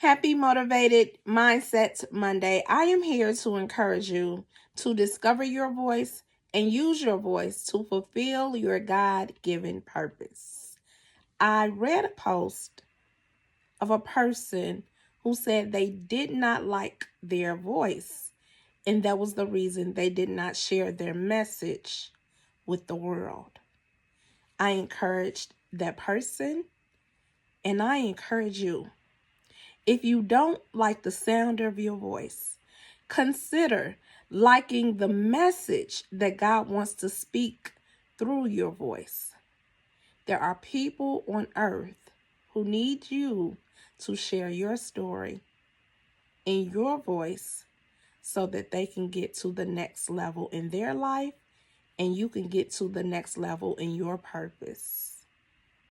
Happy Motivated Mindset Monday. I am here to encourage you to discover your voice and use your voice to fulfill your God-given purpose. I read a post of a person who said they did not like their voice, and that was the reason they did not share their message with the world. I encouraged that person, and I encourage you. If you don't like the sound of your voice, consider liking the message that God wants to speak through your voice. There are people on earth who need you to share your story in your voice so that they can get to the next level in their life and you can get to the next level in your purpose.